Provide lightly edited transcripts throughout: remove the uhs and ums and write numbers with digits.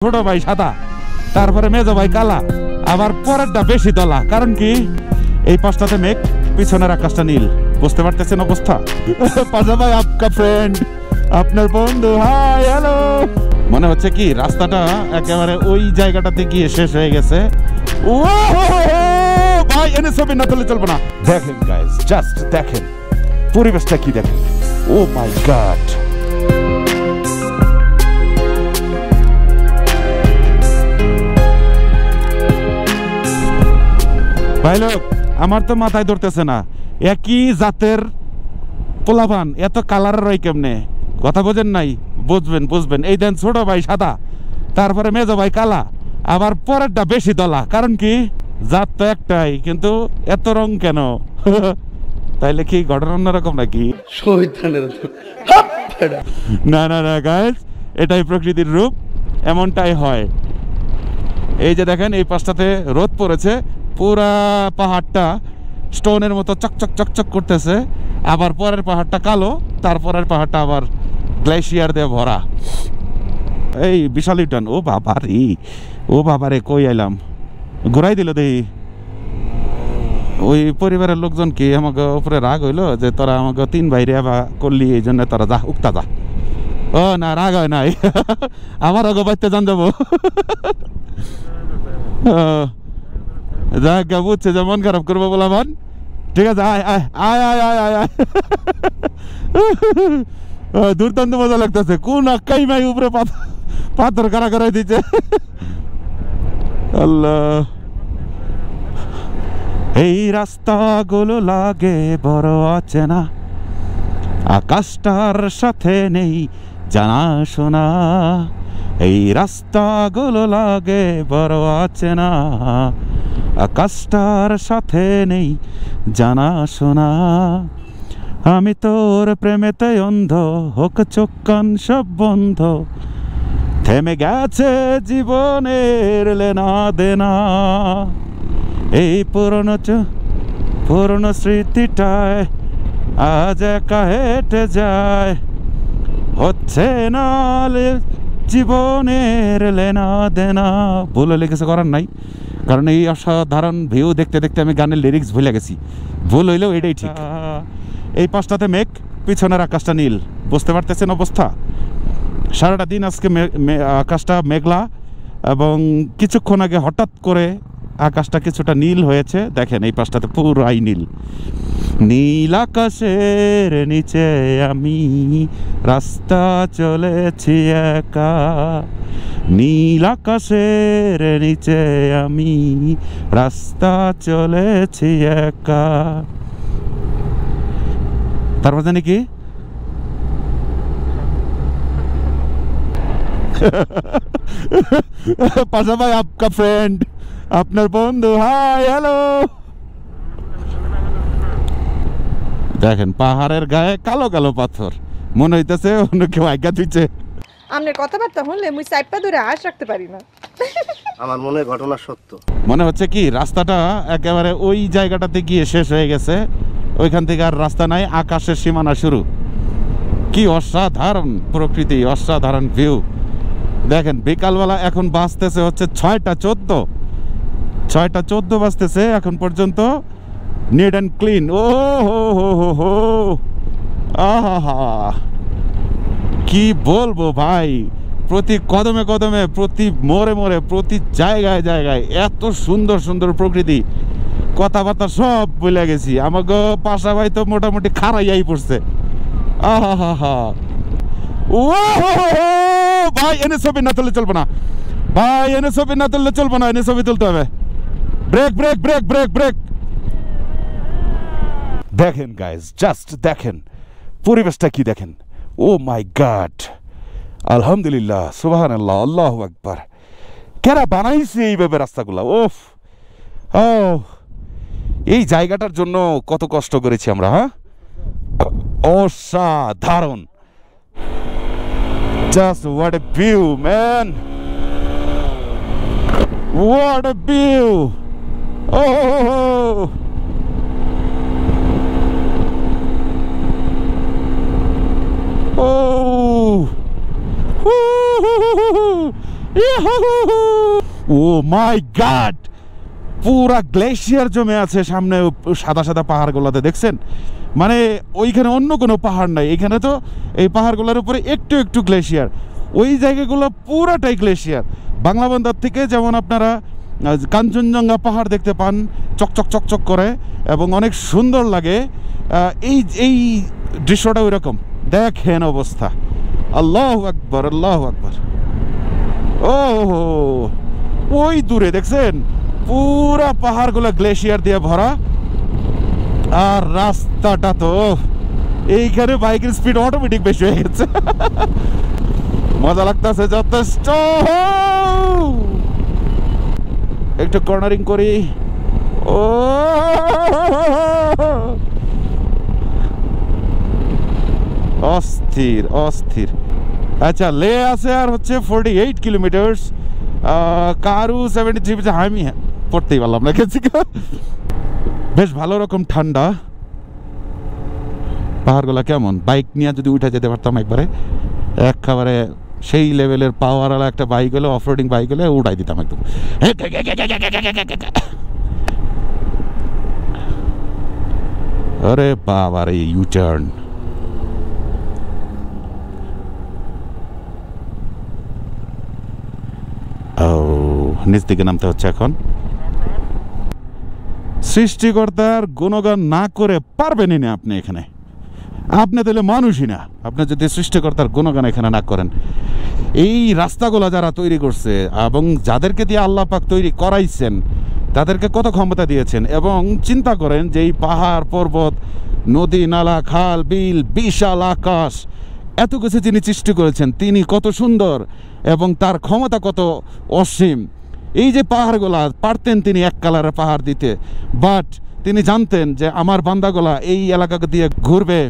ছোট ভাই সাদা, তারপরে মেজো ভাই কালা, আবার পরেরটা বেশি দলা। কারণ কি এই পাশটাতে মেঘ, পিছনের আকাশটা নীল। বুঝতে পারতেছেন অবস্থা? পাশা ভাই আপকা ফ্রেন্ড, আপনার বন্ধু। Hi hello. মনে হচ্ছে কি রাস্তাটা একেবারে ওই জায়গাটাতে গিয়ে শেষ হয়ে গেছে। ও ভাই এনে ছবি না তুলে চলবে না। দেখেন গাইস, জাস্ট দেখেন পরিবেশটা কি, দেখেন। ও মাই গড, ভাই লোক আমার তো মাথায় ধরতেছে না, একই জাতের পোলাপান এত কালারের হয় কেমনে? কথা বোঝেন নাই? বুঝবেন বুঝবেন। এই দেন ছোট ভাই সাদা, তারপরে মেজো ভাই কালা, আবার পরেরটা বেশি দলা। কারণ কি জাত তো একটাই, কিন্তু এত রং কেন? তাইলে কি ঘটনা অন্যরকম নাকি? না না না গাইস, এটাই প্রকৃতির রূপ, এমনটাই হয়। এই যে দেখেন এই পাশটাতে রোদ পড়েছে, পুরা পাহাড়টা স্টোনের মতো চকচক চকচক করতেছে। আবার পরের পাহাড়টা কালো, তারপরের পাহাড়টা আবার গ্লেশিয়ার দিয়ে ভরা। এই বিশাল ইউটার্ন। ও বাবা রে, ও বাবা রে, কই আইলাম, ঘুরাই দিল দেখি। ওই পরিবারের লোকজন কি আমাকে উপরে রাগ হইলো যে তোরা আমাকে তিন ভাইরে করলি, এই জন্য তোরা যা উক্তা যা। ও না, রাগ হয় নাই, আমার আগে বাড়তে জান যাবো। যাক বুঝছে যে মন খারাপ করবো বলা মান। ঠিক আছে, আয় আয় আয় আয় আয় আয় আয়। দুর্দান্ত মজা লাগতেছে। কোন আক্কাই মাই উপরে পাথর কারা করাই দিচ্ছে। আল্লাহ, এই রাস্তাগুলো লাগে বড় অচেনা, আকাশটার সাথে নেই জানা শোনা। এই রাস্তাগুলো লাগে বড় অচেনা, আকাশটার সাথে নেই জানা শোনা। আমি তোর প্রেমেতে অন্ধ, হোক চোখ কান সব বন্ধ, থেমে গেছে জীবনের লেনা দেনা। এই পুরনো স্মৃতিটায় আজ একা হেঁটে যায়, হচ্ছে না জীবনের লেনা দেনা। ভুল হলে কিছু করার নাই, কারণ এই অসাধারণ ভিউ দেখতে দেখতে আমি গানের লিরিক্স ভুলে গেছি। ভুল হইলেও এটাই ঠিক। এই পাশটাতে মেঘ, পিছনের আকাশটা নীল। বুঝতে পারতেছেন অবস্থা? সারাটা দিন আজকে আকাশটা মেঘলা, এবং কিছুক্ষণ আগে হঠাৎ করে আকাশটা কিছুটা নীল হয়েছে। দেখেন এই পাশটাতে পুরাই নীল। নীল আকাশের নিচে আমি রাস্তা চলেছি একা, নীল আকাশের নিচে আমি রাস্তা চলেছি একা। তারপর জানি কি পাশা ভাই আপকা ফ্রেন্ড, আপনার বন্ধু। Hi hello. দেখেন পাহাড়ের গায়ে কালো কালো পাথর, মনে হইতেছে অন্য কেউ আজ্ঞা দিচ্ছে। আপনার কথাবার্তা শুনলে মুই চাইপা ধরে আশ রাখতে পারি না। আমার মনে ঘটনা সত্য। মনে হচ্ছে কি রাস্তাটা একেবারে ওই জায়গাটাতে গিয়ে শেষ হয়ে গেছে, ওইখান থেকে আর রাস্তা নাই, আকাশের সীমানা শুরু। কি অসাধারণ প্রকৃতি, অসাধারণ ভিউ। দেখেন বিকালবেলা এখন বাজতেছে হচ্ছে 6:14 বাজতেছে এখন পর্যন্ত। Neat and clean. ও হো হো হো হো, আহা কি বলবো ভাই, প্রতি কদমে কদমে, প্রতি মোড়ে মোড়ে, প্রতি জায়গায় জায়গায় এত সুন্দর সুন্দর প্রকৃতি। কথাবার্তা সব বলে গেছি। আমাকে পাশা ভাই তো মোটামুটি খারাইয়াই পড়ছে। আহা হা হা। ও ভাই এনে ছবি না তুললে চলবে না, ভাই এনে ছবি না তুললে চলবে না, এনে ছবি তুলতে হবে। Break break break break break. দেখেন গাইস, জাস্ট দেখেন পরিবেশটা কি, দেখেন। ও মাই গড, আলহামদুলিল্লাহ, সুবহানাল্লাহ, আল্লাহু আকবার। কেরা বানাইছে এইভাবে রাস্তাগুলা? ওফ, ও এই জায়গাটার জন্য কত কষ্ট করেছি আমরা। হ্যাঁ, অসাধারণ। Just what a view, man. What a view. Oh. Oh. Oh my god, পুরা গ্লেশিয়ার জমে আছে সামনে সাদা সাদা পাহাড়গুলোতে, দেখছেন? মানে ওইখানে অন্য কোনো পাহাড় নাই, এখানে তো এই পাহাড়গুলোর উপরে একটু একটু গ্লেশিয়ার, ওই জায়গাগুলো পুরাটাই গ্লেশিয়ার। বাংলা বন্দর থেকে যেমন আপনারা কাঞ্চনজঙ্ঘা পাহাড় দেখতে পান চকচক চকচক করে এবং অনেক সুন্দর লাগে, এই দৃশ্যটা ওই রকম। দেখেন অবস্থা, আল্লাহু আকবার, আল্লাহু আকবার। ও ওই দূরে দেখছেন পুরা পাহাড়গুলো গ্লেশিয়ার দিয়ে ভরা, আর রাস্তাটা তো এইখানে বাইকের স্পিড অটোমেটিক বেশি হয়ে গেছে। মজা লাগতেছে যথেষ্ট। একটু কর্নারিং করি। ও অস্থির অস্থির। আচ্ছা, লে আছে আর হচ্ছে 48 কিলোমিটার্স, কারু 73, আমি পড়তেই পারলাম না গেছি। বেশ ভালো রকম ঠান্ডা। পাহাড়গুলা কেমন, বাইক নিয়ে যদি উঠে যেতে পারতাম একবারে, একেবারে সেই লেভেলের পাওয়ারওয়ালা একটা বাইক হলে, অফরোডিং বাইক হলে উঠাই দিতাম একদম। আরে বাবা রে, ইউটার্ন। ও নিচ দিকে নামতে হচ্ছে এখন। সৃষ্টিকর্তার গুণগান না করে পারবেনই না আপনি এখানে, আপনি তাহলে মানুষই না আপনি যদি সৃষ্টিকর্তার গুণগান এখানে না করেন। এই রাস্তাগুলো যারা তৈরি করছে এবং যাদেরকে দিয়ে আল্লাহ পাক তৈরি করাইছেন, তাদেরকে কত ক্ষমতা দিয়েছেন। এবং চিন্তা করেন যে এই পাহাড় পর্বত, নদী নালা, খাল বিল, বিশাল আকাশ, এত কিছু যিনি সৃষ্টি করেছেন, তিনি কত সুন্দর এবং তার ক্ষমতা কত অসীম। এই যে পাহাড়গুলা, পারতেন তিনি এক কালারের পাহাড় দিতে, বাট তিনি জানতেন যে আমার বান্দাগুলা এই এলাকা দিয়ে ঘুরবে,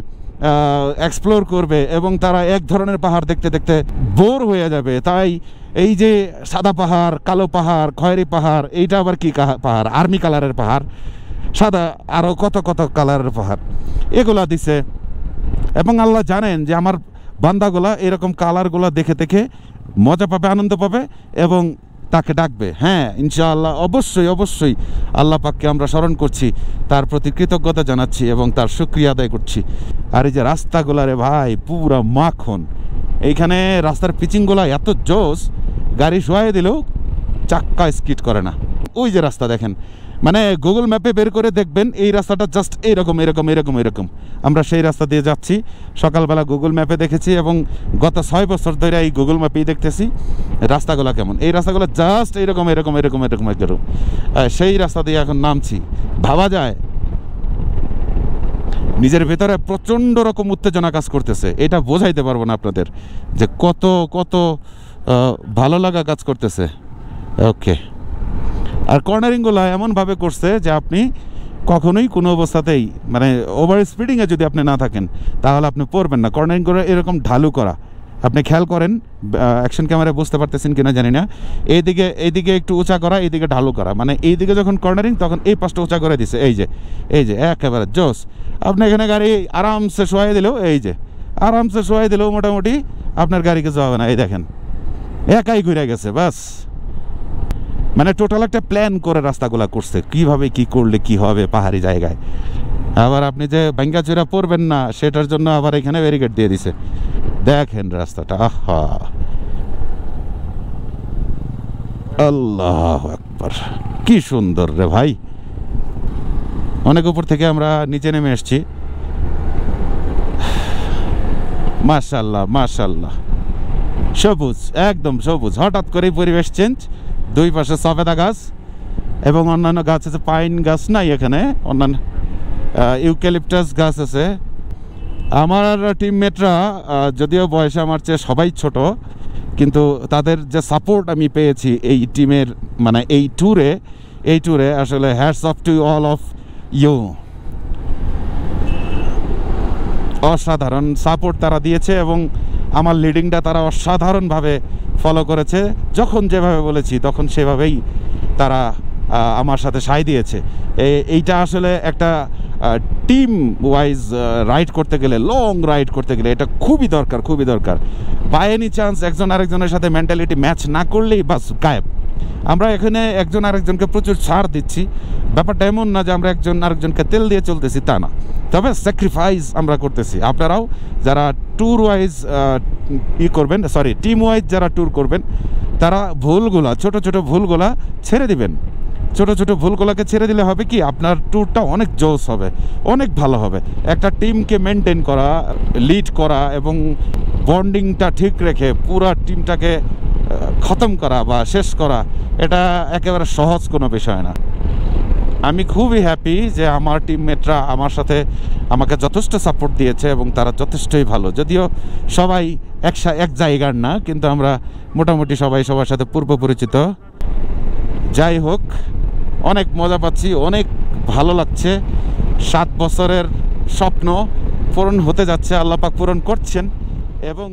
এক্সপ্লোর করবে এবং তারা এক ধরনের পাহাড় দেখতে দেখতে বোর হয়ে যাবে। তাই এই যে সাদা পাহাড়, কালো পাহাড়, খয়েরি পাহাড়, এইটা আবার কি পাহাড়, আর্মি কালারের পাহাড়, সাদা আরও কত কত কালারের পাহাড়, এগুলা দিছে। এবং আল্লাহ জানেন যে আমার বান্দাগুলা এরকম কালারগুলা দেখে দেখে মজা পাবে, আনন্দ পাবে এবং তাকে ডাকবে। হ্যাঁ, ইনশাআল্লাহ, অবশ্যই অবশ্যই আল্লাহ পাককে আমরা স্মরণ করছি, তার প্রতি কৃতজ্ঞতা জানাচ্ছি এবং তার শুকরিয়া আদায় করছি। আর এই যে রাস্তাগুলা রে ভাই, পুরা মাখন। এইখানে রাস্তার পিচিংগুলা এত জোস, গাড়ি শোয়াই দিলেও চাক্কা স্কিড করে না। ওই যে রাস্তা দেখেন, মানে গুগল ম্যাপে বের করে দেখবেন এই রাস্তাটা জাস্ট এইরকম এরকম এরকম এরকম। আমরা সেই রাস্তা দিয়ে যাচ্ছি, সকালবেলা গুগল ম্যাপে দেখেছি এবং গত 6 বছর ধরে এই গুগল ম্যাপেই দেখতেছি রাস্তাগুলো কেমন। এই রাস্তাগুলো জাস্ট এইরকম এরকম এরকম এরকম এরকম, সেই রাস্তা দিয়ে এখন নামছি। ভাবা যায় নিজের ভেতরে প্রচণ্ড রকম উত্তেজনা কাজ করতেছে, এটা বোঝাইতে পারবো না আপনাদের যে কত কত ভালো লাগা কাজ করতেছে। ওকে, আর কর্নারিংগুলো এমনভাবে করছে যে আপনি কখনোই কোনো অবস্থাতেই, মানে ওভার স্পিডিংয়ে যদি আপনি না থাকেন তাহলে আপনি পড়বেন না। কর্নারিং করে এরকম ঢালু করা, আপনি খেয়াল করেন, অ্যাকশন ক্যামেরায় বুঝতে পারতেছেন কিনা জানি না, এইদিকে একটু উঁচা করা, এইদিকে ঢালু করা, মানে এইদিকে যখন কর্নারিং তখন এই পাশটা উঁচা করে দিছে। এই যে একেবারে জোস। আপনি এখানে গাড়ি আরামসে শোয়াই দিলেও, এই যে আরামসে শোয়াই দিলেও মোটামুটি আপনার গাড়ি কিছু হবে না। এই দেখেন, একাই ঘুরে গেছে বাস। মানে টোটাল একটা প্ল্যান করে রাস্তাগুলো করছে, কিভাবে কি করলে কি হবে পাহাড়ি জায়গায়। আবার আপনি যে ভাঙ্গাচুরা পড়বেন না সেটার জন্য আবার এখানে ব্যারিকেড দিয়ে দিছে। দেখেন রাস্তাটা, আহা, আল্লাহু আকবার, কি সুন্দর রে ভাই। অনেক উপর থেকে আমরা নিচে নেমে এসেছি। মাশাআল্লাহ মাশাআল্লাহ, সবুজ, একদম সবুজ। হঠাৎ করেই পরিবেশ চেঞ্জ, দুই পাশে সফেদা গাছ এবং অন্যান্য গাছ আছে। পাইন গাছ নাই এখানে, অন্যান্য ইউক্যালিপটাস গাছ আছে। আমার টিমমেটরা যদিও বয়সে আমার চেয়ে সবাই ছোট, কিন্তু তাদের যে সাপোর্ট আমি পেয়েছি এই টিমের, মানে এই ট্যুরে আসলে hats off to all of you. অসাধারণ সাপোর্ট তারা দিয়েছে এবং আমার লিডিংটা তারা অসাধারণভাবে ফলো করেছে। যখন যেভাবে বলেছি তখন সেভাবেই তারা আমার সাথে সায় দিয়েছে। এইটা আসলে একটা টিম ওয়াইজ রাইড করতে গেলে, লং রাইড করতে গেলে এটা খুবই দরকার, খুবই দরকার। বাই এনি চান্স একজন আরেকজনের সাথে মেন্টালিটি ম্যাচ না করলেই বাস গায়েব। আমরা এখানে একজন আরেকজনকে প্রচুর ছাড় দিচ্ছি, ব্যাপারটা এমন না যে আমরা একজন আরেকজনকে তেল দিয়ে চলতেছি, তা না, তবে স্যাক্রিফাইস আমরা করতেছি। আপনারাও যারা ট্যুর ওয়াইজ করবেন, সরি টিম ওয়াইজ যারা ট্যুর করবেন, তারা ভুলগুলা, ছোট ছোট ভুলগুলা ছেড়ে দিবেন। ছোট ছোট ভুলগুলোকে ছেড়ে দিলে হবে কি, আপনার ট্যুরটা অনেক জোস হবে, অনেক ভালো হবে। একটা টিমকে মেনটেন করা, লিড করা এবং বন্ডিংটা ঠিক রেখে পুরা টিমটাকে খতম করা বা শেষ করা, এটা একেবারে সহজ কোনো বিষয় না। আমি খুবই হ্যাপি যে আমার টিমমেটরা আমার সাথে আমাকে যথেষ্ট সাপোর্ট দিয়েছে এবং তারা যথেষ্টই ভালো। যদিও সবাই এক জায়গার না, কিন্তু আমরা মোটামুটি সবাই সবার সাথে পূর্ব পরিচিত। যাই হোক, অনেক মজা পাচ্ছি, অনেক ভালো লাগছে। 7 বছরের স্বপ্ন পূরণ হতে যাচ্ছে, আল্লাহ পাক পূরণ করছেন এবং